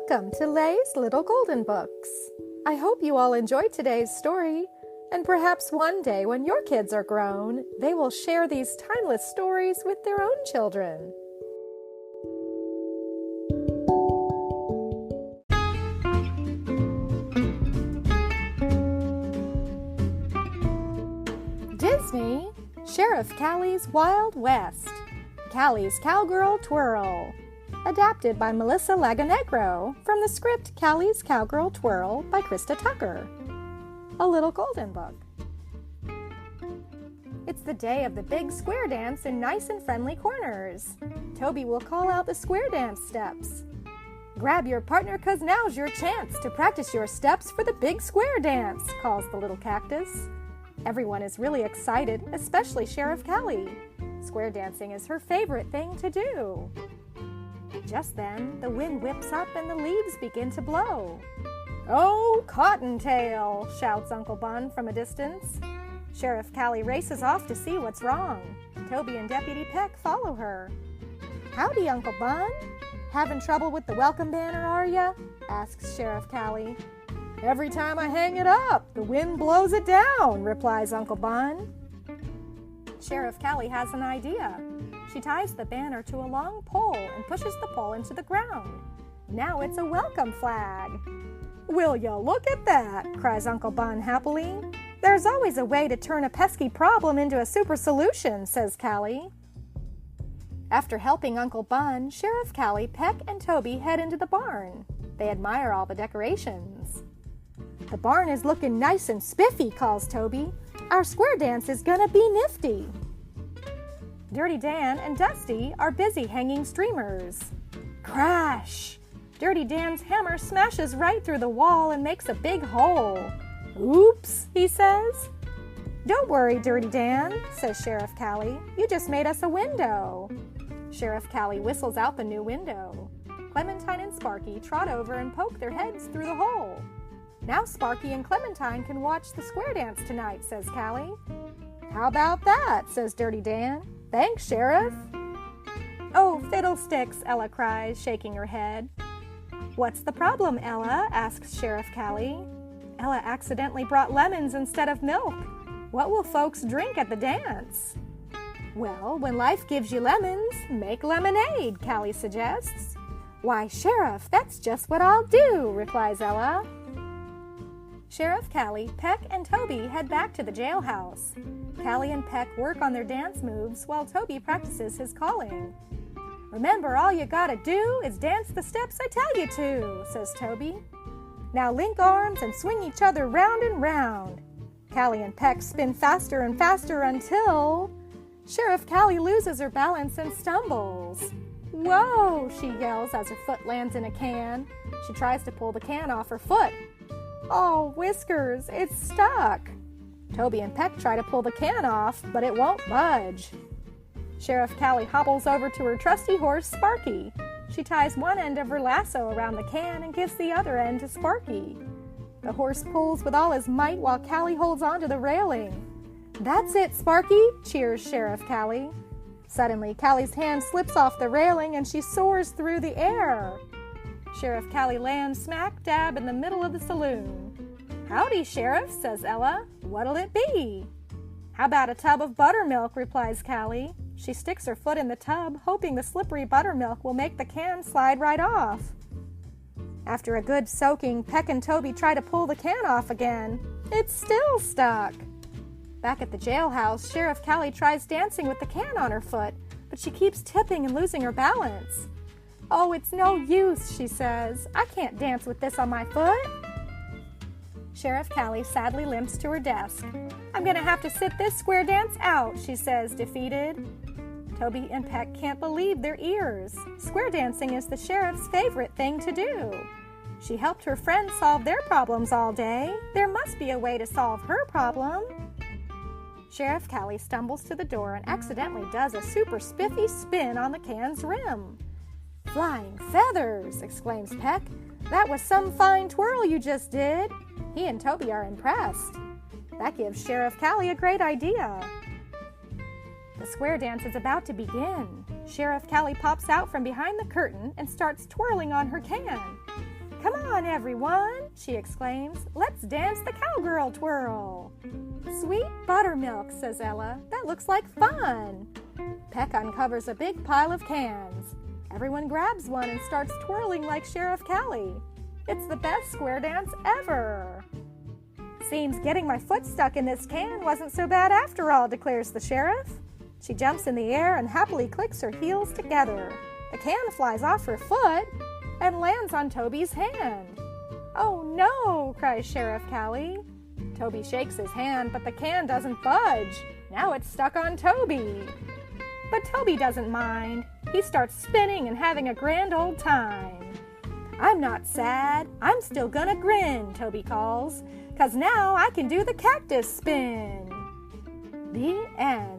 Welcome to Lay's Little Golden Books. I hope you all enjoyed today's story, and perhaps one day when your kids are grown, they will share these timeless stories with their own children. Disney, Sheriff Callie's Wild West, Callie's Cowgirl, Twirl. Adapted by Melissa Lagonegro from the script Callie's Cowgirl, Twirl by Krista Tucker. A Little Golden Book. It's the day of the big square dance in Nice and Friendly Corners. Toby will call out the square dance steps. Grab your partner 'cause now's your chance to practice your steps for the big square dance, calls the little cactus. Everyone is really excited, especially Sheriff Callie. Square dancing is her favorite thing to do. Just then, the wind whips up and the leaves begin to blow. "Oh, Cottontail!" shouts Uncle Bun from a distance. Sheriff Callie races off to see what's wrong. Toby and Deputy Peck follow her. "Howdy, Uncle Bun. Having trouble with the welcome banner, are ya?" asks Sheriff Callie. "Every time I hang it up, the wind blows it down," replies Uncle Bun. Sheriff Callie has an idea. She ties the banner to a long pole and pushes the pole into the ground. Now it's a welcome flag. "Will ya look at that?" cries Uncle Bun happily. "There's always a way to turn a pesky problem into a super solution," says Callie. After helping Uncle Bun, Sheriff Callie, Peck, and Toby head into the barn. They admire all the decorations. "The barn is looking nice and spiffy," calls Toby. "Our square dance is gonna be nifty." Dirty Dan and Dusty are busy hanging streamers. Crash! Dirty Dan's hammer smashes right through the wall and makes a big hole. "Oops," he says. "Don't worry, Dirty Dan," says Sheriff Callie. "You just made us a window." Sheriff Callie whistles out the new window. Clementine and Sparky trot over and poke their heads through the hole. "Now Sparky and Clementine can watch the square dance tonight," says Callie. "How about that?" says Dirty Dan. "Thanks, Sheriff." "Oh, fiddlesticks," Ella cries, shaking her head. "What's the problem, Ella?" asks Sheriff Callie. "Ella accidentally brought lemons instead of milk. What will folks drink at the dance?" "Well, when life gives you lemons, make lemonade," Callie suggests. "Why, Sheriff, that's just what I'll do," replies Ella. Sheriff Callie, Peck, and Toby head back to the jailhouse. Callie and Peck work on their dance moves while Toby practices his calling. "Remember, all you gotta do is dance the steps I tell you to," says Toby. "Now link arms and swing each other round and round." Callie and Peck spin faster and faster until Sheriff Callie loses her balance and stumbles. "Whoa!" she yells as her foot lands in a can. She tries to pull the can off her foot. "Oh, Whiskers, it's stuck." Toby and Peck try to pull the can off, but it won't budge. Sheriff Callie hobbles over to her trusty horse, Sparky. She ties one end of her lasso around the can and gives the other end to Sparky. The horse pulls with all his might while Callie holds onto the railing. "That's it, Sparky," cheers Sheriff Callie. Suddenly, Callie's hand slips off the railing and she soars through the air. Sheriff Callie lands smack dab in the middle of the saloon. "Howdy, Sheriff," says Ella. "What'll it be?" "How about a tub of buttermilk?" replies Callie. She sticks her foot in the tub, hoping the slippery buttermilk will make the can slide right off. After a good soaking, Peck and Toby try to pull the can off again. It's still stuck. Back at the jailhouse, Sheriff Callie tries dancing with the can on her foot, but she keeps tipping and losing her balance. "Oh, it's no use," she says. "I can't dance with this on my foot." Sheriff Callie sadly limps to her desk. "I'm going to have to sit this square dance out," she says, defeated. Toby and Peck can't believe their ears. Square dancing is the sheriff's favorite thing to do. She helped her friends solve their problems all day. There must be a way to solve her problem. Sheriff Callie stumbles to the door and accidentally does a super spiffy spin on the can's rim. "Flying feathers!" exclaims Peck. "That was some fine twirl you just did." He and Toby are impressed. That gives Sheriff Callie a great idea. The square dance is about to begin. Sheriff Callie pops out from behind the curtain and starts twirling on her can. "Come on, everyone," she exclaims. "Let's dance the cowgirl twirl." "Sweet buttermilk," says Ella. "That looks like fun." Peck uncovers a big pile of cans. Everyone grabs one and starts twirling like Sheriff Callie. It's the best square dance ever. "Seems getting my foot stuck in this can wasn't so bad after all," declares the sheriff. She jumps in the air and happily clicks her heels together. The can flies off her foot and lands on Toby's hand. "Oh no," cries Sheriff Callie. Toby shakes his hand, but the can doesn't budge. Now it's stuck on Toby. But Toby doesn't mind. He starts spinning and having a grand old time. "I'm not sad. I'm still gonna grin," Toby calls, "'cause now I can do the cactus spin." The end.